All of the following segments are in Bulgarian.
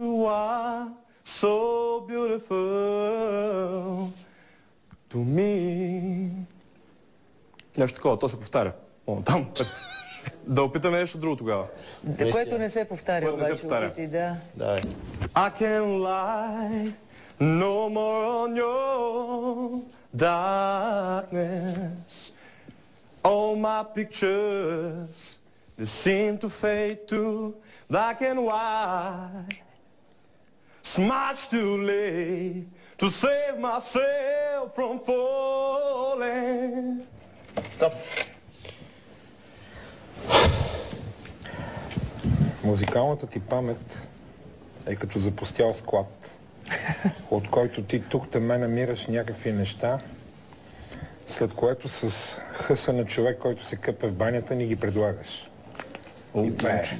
You are so beautiful to me. Нещо такова, то се повтаря. Там. Да опитаме нещо друго тогава. Което не се повтаря, обаче. Опити, да. Давай. I can't lie no more on your darkness. All my pictures, they seem to fade to black and white. It's much too late to save myself from falling. Стоп. Музикалната ти памет е като запустял склад, от който ти тук ме намираш някакви неща, след което с хъса на човек, който се къпе в банята, ни ги предлагаш.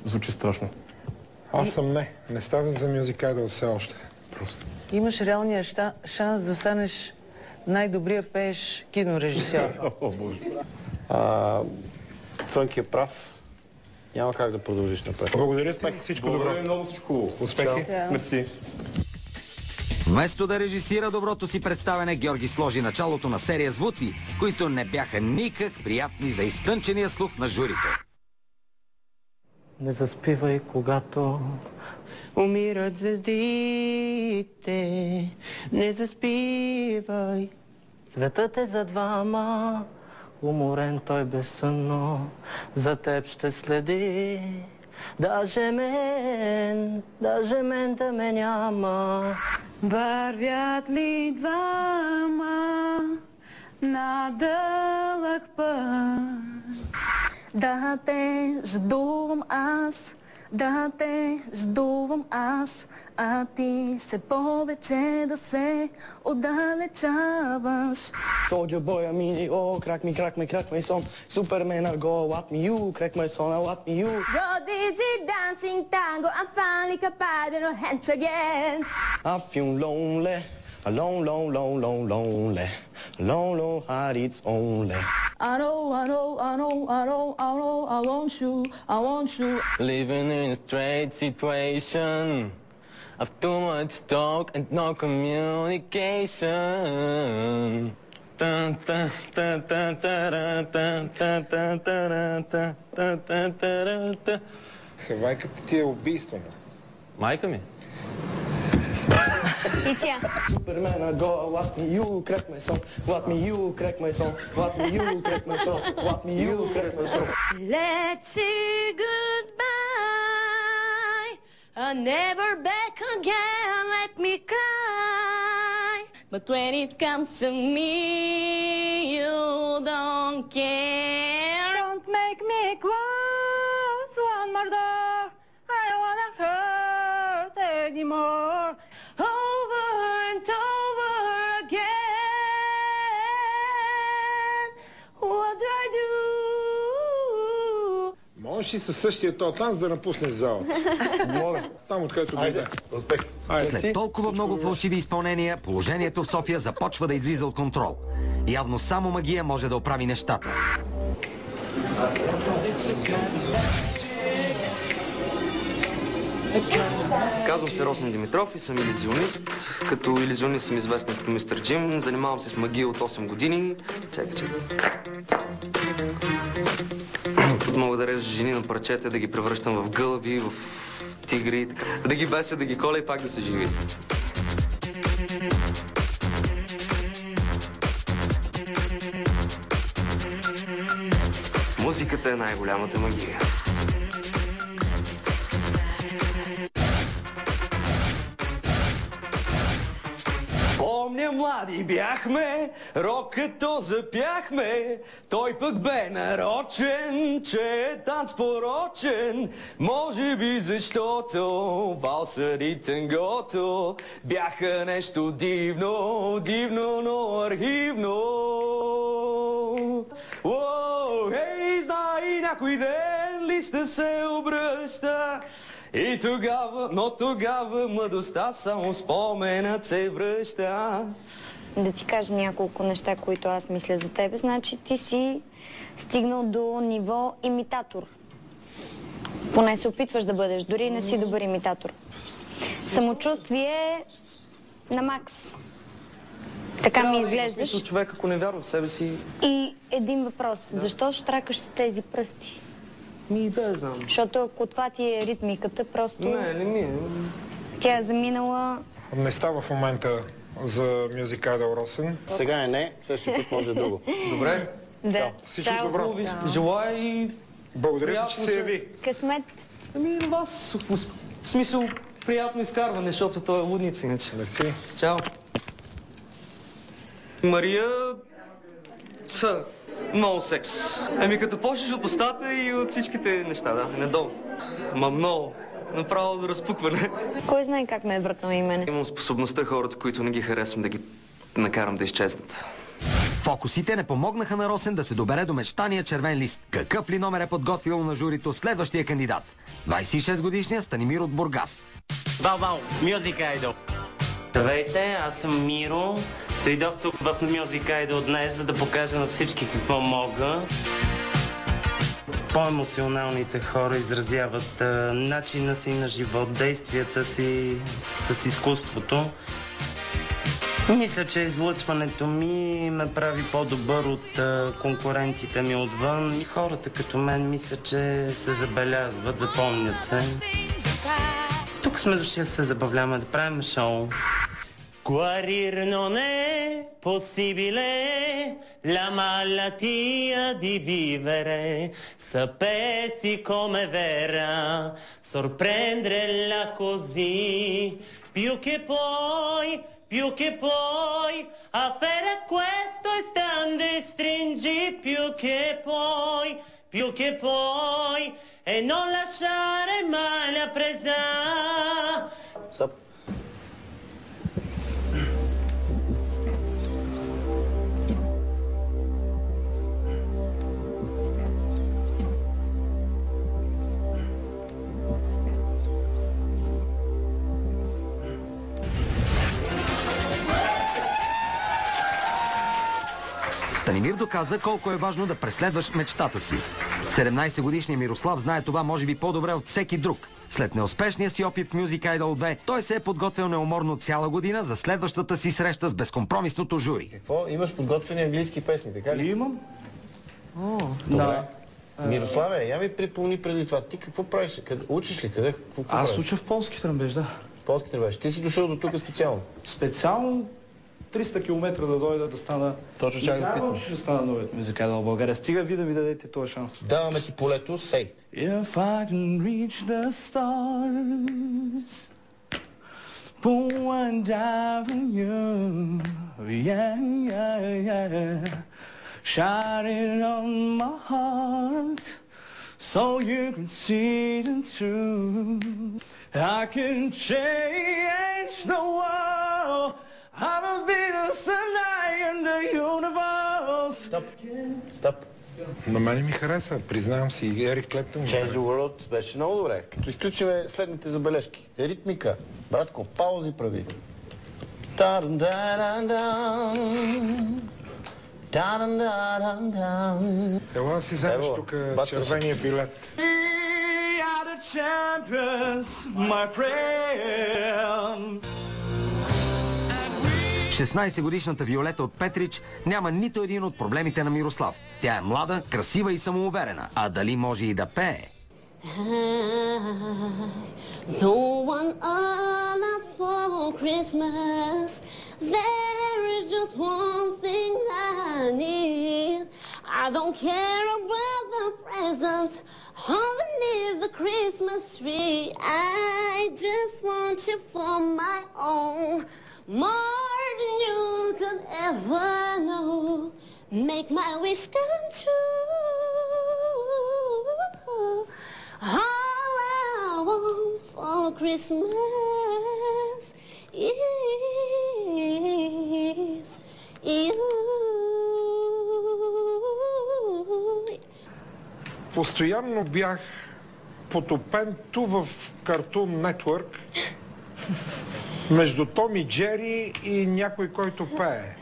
Звучи страшно. Аз съм не става за мюзикал все още. Просто. Имаш реалния шанс да станеш най-добрия пееш кинорежисьор. О, Боже. Фънки е прав. Няма как да продължиш напред. Благодаря ти, всичко добро. Благодаря много, всичко хубаво. Успехи. Мерси. Вместо да режисира доброто си представяне, Георги сложи началото на серия звуци, които не бяха никак приятни за изтънчения слух на журито. Не заспивай, когато умират звездите. Не заспивай. Светът е за двама. Уморен той безсънно за теб ще следи. Даже мен да ме няма. Вървят ли двама на дълъг път? Да те ждувам аз, а ти се повече да се отдалечаваш. Soldier boy, I mean it all, crack me some. Superman, I go, what me you, crack my son, I what me you. Go dizzy dancing tango, I'm finally capable no hands again. I feel lonely, lonely, heart it's only. I know, I want you. Living in a straight situation of too much talk and no communication. Хавайката ти е убийствена. Майка ми? И тя. Superman, I go, what me you, crack my song, what me you, crack my song, what me you, crack my song, what me you, crack my song. Let's say goodbye, I'll never back again, let me cry. But when it comes to me, you don't care. Don't make me close one more door, I don't wanna hurt anymore. Over and over again, what do I do? Можеш и със същия този танц да напуснеш залата. Моля, там откъдето дойде. Успех. След толкова много фалшиви изпълнения, положението в София започва да излиза от контрол. Явно само магия може да оправи нещата. Казвам се Росен Димитров и съм илюзионист. Като илюзионист съм известен като мистер Джим. Занимавам се с магия от 8 години. Чакай. Мога да режа жени на парчета, да ги превръщам в гълъби, в тигри, да ги беся, да ги коля и пак да са живи. Музиката е най-голямата магия. Помня, млади бяхме, рок като запяхме, той пък бе нарочен, че е танц порочен. Може би защото валсът и тангото бяха нещо дивно, но архивно. Уоу, хей, знай, някой ден листа се обръща. И тогава младостта само споменът се връща. Да ти кажа няколко неща, които аз мисля за тебе. Значи ти си стигнал до ниво имитатор. Поне се опитваш да бъдеш, дори не си добър имитатор. Самочувствие на макс. Така ми изглеждаш. Смисъл, човек, ако не вярва в себе си... И един въпрос. Защо штракаш с тези пръсти? Да, знам. Защото ако това ти е ритмиката, просто... Не ми е. Тя е заминала... Не става в момента за Music Idol Росен. Сега е не, следващия път може друго. Добре. Да. Всичко добро. Желая и... Благодаря, че се яви. Късмет. На вас, в смисъл, приятно изкарване, защото той е лудница иначе. Мерси. Чао. Мария... Много секс. Като почнеш от устата и от всичките неща, да, надолу. Много. Направо до разпукване. Кой знае как ме е въртнал и мене? Имам способността хората, които не ги харесвам, да ги накарам да изчезнат. Фокусите не помогнаха на Росен да се добере до мечтания червен лист. Какъв ли номер е подготвил на журито следващия кандидат? 26-годишният Станимир от Бургас. Бау, Music Idol. Здравейте, аз съм Миро. Дойдох тук в Music Idol днес, за да покажа на всички какво мога. По-емоционалните хора изразяват начина си на живот, действията си с изкуството. Мисля, че излъчването ми ме прави по-добър от конкурентите ми отвън. И хората като мен мисля, че се забелязват, запомнят се. Тук сме дошли да се забавляваме, да правим шоу. Guarir non è possibile la malattia di vivere, sapessi come verrà, sorprenderla così, più che poi, a fare questo istante stringi più che poi, e non lasciare mai la presa. Stop. Станимир доказа колко е важно да преследваш мечтата си. 17-годишният Мирослав знае това може би по-добре от всеки друг. След неуспешния си опит в Music Idol 2, той се е подготвил неуморно цяла година за следващата си среща с безкомпромисното жури. Какво? Имаш подготвени английски песни, така ли? Имам. Добре. Мирославе, я ми припомни преди това. Ти какво правиш? Учиш ли? Къде? Аз уча в полски тръмбеж, да. Полски тръмбеж. Ти си дошъл до тук специално? Специално 300 км да дойда да стана... Точно чак да питам. Ще стана новият Music Idol в България. Стига ви да ми дадете този шанс. Даваме ти полето, сей. If I can reach the stars, and die for you, yeah. Shining on my heart, so you can see the truth. I can change the world. I'm a bigger tonight in the universe. Стоп. На мене ми хареса, признавам си, Ерик Клептън. Change the World беше много добре. Като изключиме следните забележки. Ритмика. Братко, паузи прави. Ела да си вземеш тук червения билет. 16-годишната Виолета от Петрич няма нито един от проблемите на Мирослав. Тя е млада, красива и самоуверена. А дали може и да пее? Don't want a lot for Christmas. There is just one thing I need. I don't care about the presents underneath the Christmas tree. I just want you for my own, more than you could ever know. Make my wish come true. All I want for Christmas is you. Постоянно бях потопен ту в Cartoon Network между Том и Джери и някой, който пее.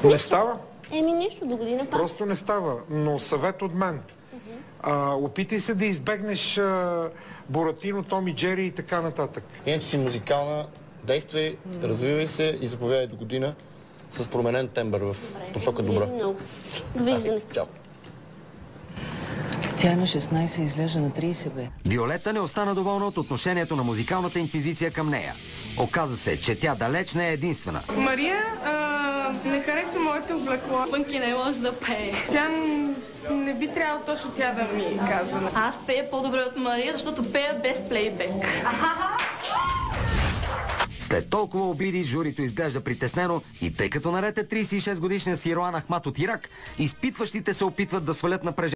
Не става? Нищо, до година пак. Просто не става, но съвет от мен. Опитай се да избегнеш Буратино, Том и Джери и така нататък. Иначе си музикална, действай, развивай се и заповядай до година с променен тембър в посока добра. Довиждане. Чао. Тя е на 16 и изглежда на 30, бе. Виолета не остана доволна от отношението на музикалната инквизиция към нея. Оказа се, че тя далеч не е единствена. Мария не харесва моето облекло. Фънки не може да пее. Тя не би трябвало точно тя да ми казва. Аз пея по-добре от Мария, защото пея без плейбек. След толкова обиди, журито изглежда притеснено и тъй като наред е 36 годишния си Ироан Ахмат от Ирак, изпитващите се опитват да свалят напрежението.